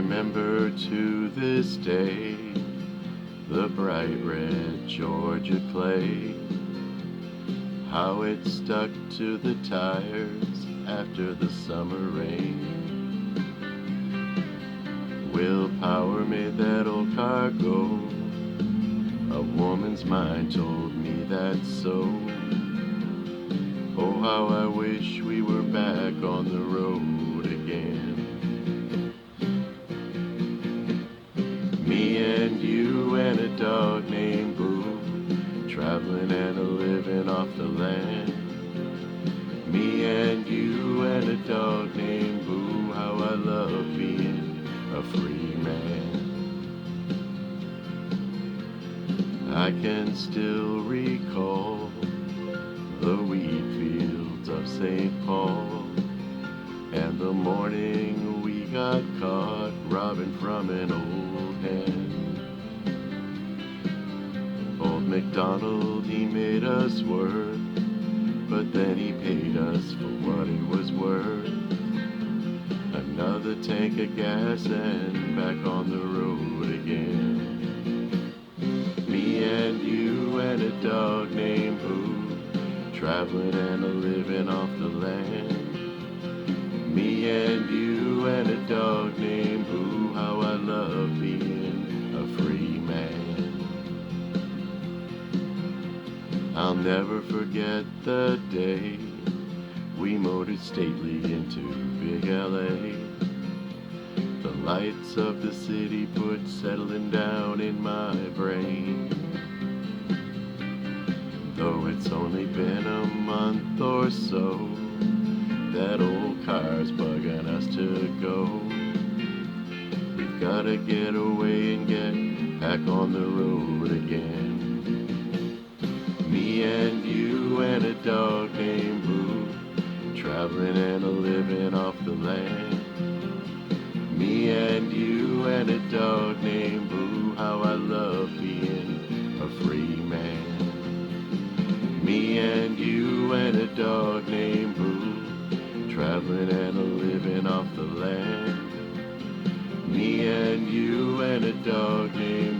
remember to this day the bright red Georgia clay, how it stuck to the tires after the summer rain. Willpower made that old car go. A woman's mind told me that so. Oh, how I wish we were back on the road again. Me and you and a dog named Boo, traveling and a-living off the land. Me and you and a dog named Boo, how I love being a free man. I can still recall the wheat fields of St. Paul, and the morning we got caught robbing from an old hen. Old MacDonald, he made us work, but then he paid us for what it was worth. Another tank of gas and back on the road again. Me and you and a dog named Boo, traveling and a-living off the land. Me and you and a dog named Boo, how I love being a free man. I'll never forget the day we motored stately into Big LA. The lights of the city put settling down in my brain. Though it's only been a month or so, that old car's bugging us to go. We've gotta get away and get back on the road again. Me and you and a dog named Boo, traveling and a-living off the land. Me and you and a dog named Boo, how I love being a free man. Me and you and a dog named Boo, traveling and a-living off the land. Me and you and a dog named